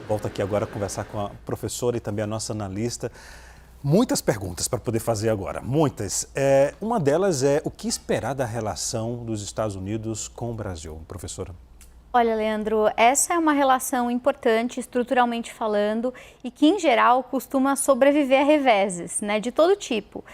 Volto aqui agora a conversar com a professora e também a nossa analista. Muitas perguntas para poder fazer agora, muitas. Uma delas é o que esperar da relação dos Estados Unidos com o Brasil, professora? Olha, Leandro, essa é uma relação importante, estruturalmente falando, e que, em geral, costuma sobreviver a reveses, né, de todo tipo,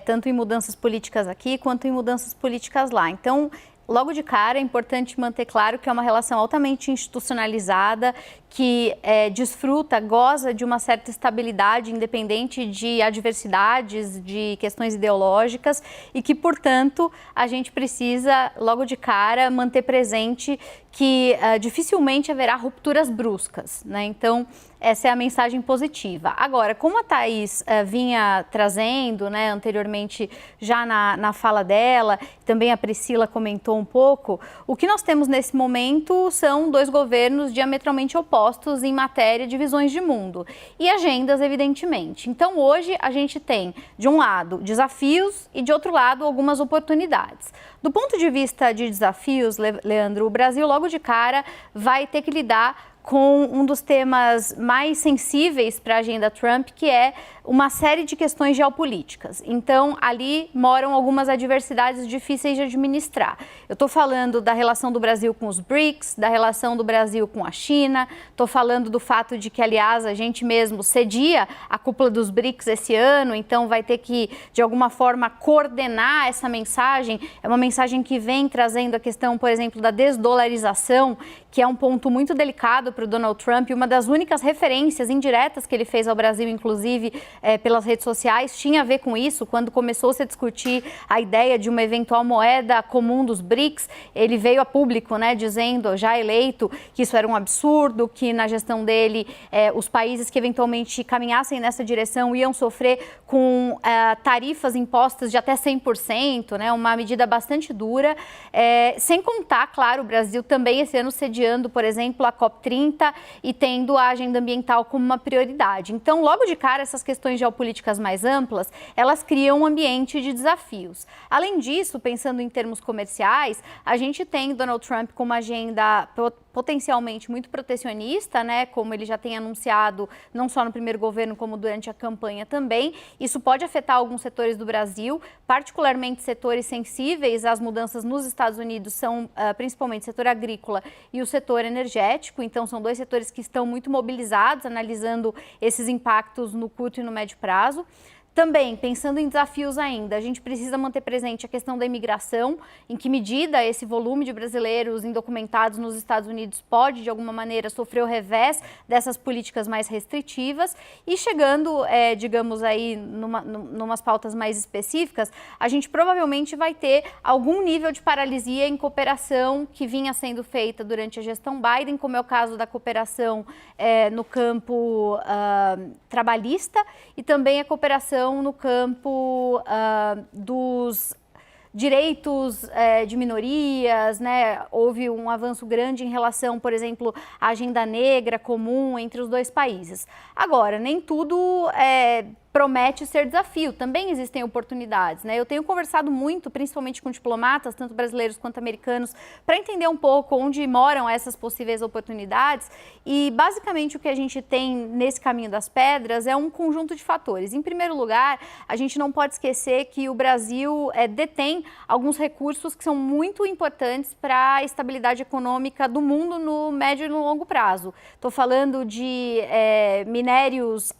tanto em mudanças políticas aqui, quanto em mudanças políticas lá. Então, logo de cara, é importante manter claro que é uma relação altamente institucionalizada, que desfruta, goza de uma certa estabilidade, independente de adversidades, de questões ideológicas, e que, portanto, a gente precisa, logo de cara, manter presente que dificilmente haverá rupturas bruscas, né? Então, essa é a mensagem positiva. Agora, como a Thaís vinha trazendo, né, anteriormente, já na fala dela, também a Priscila comentou um pouco, o que nós temos nesse momento são dois governos diametralmente opostos em matéria de visões de mundo e agendas, evidentemente. Então, hoje, a gente tem, de um lado, desafios e, de outro lado, algumas oportunidades. Do ponto de vista de desafios, Leandro, o Brasil, logo de cara, vai ter que lidar com um dos temas mais sensíveis para a agenda Trump, que é uma série de questões geopolíticas. Então, ali moram algumas adversidades difíceis de administrar. Eu estou falando da relação do Brasil com os BRICS, da relação do Brasil com a China, estou falando do fato de que, aliás, a gente mesmo cedia a cúpula dos BRICS esse ano, então vai ter que, de alguma forma, coordenar essa mensagem. É uma mensagem que vem trazendo a questão, por exemplo, da desdolarização, que é um ponto muito delicado para o Donald Trump, e uma das únicas referências indiretas que ele fez ao Brasil, inclusive pelas redes sociais, tinha a ver com isso. Quando começou-se a discutir a ideia de uma eventual moeda comum dos BRICS, ele veio a público, né, dizendo, já eleito, que isso era um absurdo, que na gestão dele os países que eventualmente caminhassem nessa direção iam sofrer com tarifas impostas de até 100%, né, uma medida bastante dura, sem contar, claro, o Brasil também esse ano sediando, por exemplo, a COP30, e tendo a agenda ambiental como uma prioridade. Então, logo de cara, essas questões geopolíticas mais amplas, elas criam um ambiente de desafios. Além disso, pensando em termos comerciais, a gente tem Donald Trump com uma agenda potencialmente muito protecionista, né, como ele já tem anunciado, não só no primeiro governo, como durante a campanha também. Isso pode afetar alguns setores do Brasil, particularmente setores sensíveis às mudanças nos Estados Unidos, são principalmente o setor agrícola e o setor energético. Então, são dois setores que estão muito mobilizados, analisando esses impactos no curto e no médio prazo. Também, pensando em desafios ainda, a gente precisa manter presente a questão da imigração, em que medida esse volume de brasileiros indocumentados nos Estados Unidos pode, de alguma maneira, sofrer o revés dessas políticas mais restritivas. E chegando, digamos aí, numas pautas mais específicas, a gente provavelmente vai ter algum nível de paralisia em cooperação que vinha sendo feita durante a gestão Biden, como é o caso da cooperação no campo trabalhista e também a cooperação no campo dos direitos de minorias, né? Houve um avanço grande em relação, por exemplo, à agenda negra comum entre os dois países. Agora, nem tudo promete ser desafio, também existem oportunidades, né? Eu tenho conversado muito, principalmente com diplomatas, tanto brasileiros quanto americanos, para entender um pouco onde moram essas possíveis oportunidades, e basicamente o que a gente tem nesse caminho das pedras é um conjunto de fatores. Em primeiro lugar, a gente não pode esquecer que o Brasil detém alguns recursos que são muito importantes para a estabilidade econômica do mundo no médio e no longo prazo. Estou falando de minérios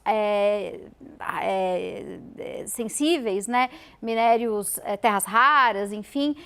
sensíveis, né? Minérios, terras raras, enfim,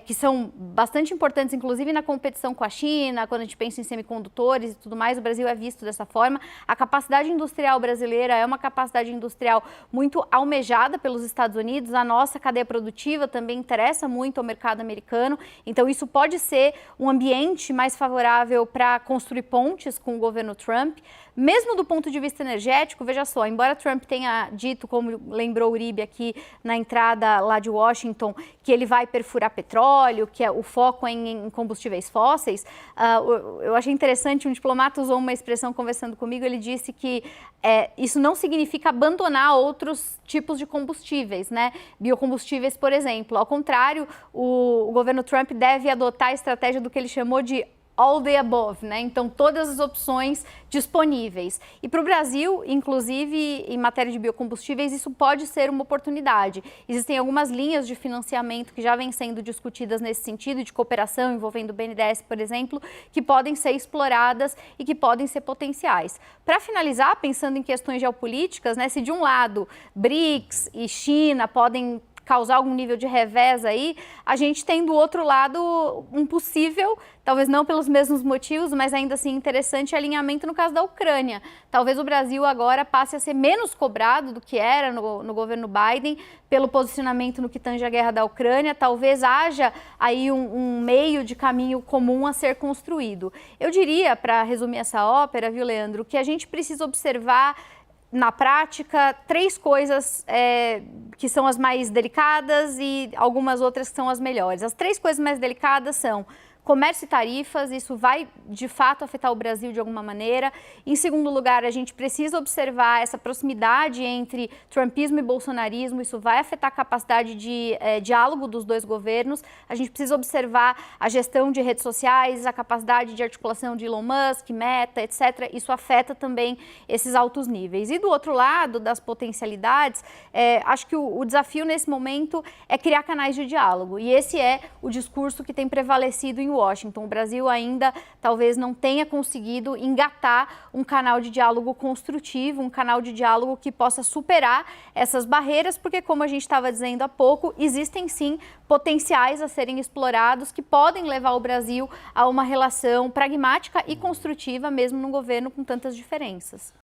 que são bastante importantes, inclusive na competição com a China, quando a gente pensa em semicondutores e tudo mais, o Brasil é visto dessa forma. A capacidade industrial brasileira é uma capacidade industrial muito almejada pelos Estados Unidos, a nossa cadeia produtiva também interessa muito ao mercado americano, então isso pode ser um ambiente mais favorável para construir pontes com o governo Trump. Mesmo do ponto de vista energético, veja só, embora Trump tenha dito, como lembrou o Uribe aqui na entrada lá de Washington, que ele vai perfurar petróleo, que o foco é em combustíveis fósseis, eu achei interessante, um diplomata usou uma expressão conversando comigo, ele disse que isso não significa abandonar outros tipos de combustíveis, né? Biocombustíveis, por exemplo. Ao contrário, o governo Trump deve adotar a estratégia do que ele chamou de all the above, né? Então, todas as opções disponíveis. E para o Brasil, inclusive em matéria de biocombustíveis, isso pode ser uma oportunidade. Existem algumas linhas de financiamento que já vêm sendo discutidas nesse sentido, de cooperação envolvendo o BNDES, por exemplo, que podem ser exploradas e que podem ser potenciais. Para finalizar, pensando em questões geopolíticas, né, se de um lado BRICS e China podem causar algum nível de revés aí, a gente tem do outro lado um possível, talvez não pelos mesmos motivos, mas ainda assim interessante alinhamento no caso da Ucrânia. Talvez o Brasil agora passe a ser menos cobrado do que era no governo Biden pelo posicionamento no que tange a guerra da Ucrânia, talvez haja aí um meio de caminho comum a ser construído. Eu diria, para resumir essa ópera, viu, Leandro, que a gente precisa observar na prática, 3 coisas que são as mais delicadas e algumas outras que são as melhores. As 3 coisas mais delicadas são comércio e tarifas, isso vai de fato afetar o Brasil de alguma maneira. Em segundo lugar, a gente precisa observar essa proximidade entre trumpismo e bolsonarismo, isso vai afetar a capacidade de diálogo dos 2 governos. A gente precisa observar a gestão de redes sociais, a capacidade de articulação de Elon Musk, Meta, etc. Isso afeta também esses altos níveis. E do outro lado, das potencialidades, acho que o desafio nesse momento é criar canais de diálogo. E esse é o discurso que tem prevalecido em Washington. O Brasil ainda talvez não tenha conseguido engatar um canal de diálogo construtivo, um canal de diálogo que possa superar essas barreiras, porque, como a gente estava dizendo há pouco, existem sim potenciais a serem explorados que podem levar o Brasil a uma relação pragmática e construtiva, mesmo num governo com tantas diferenças.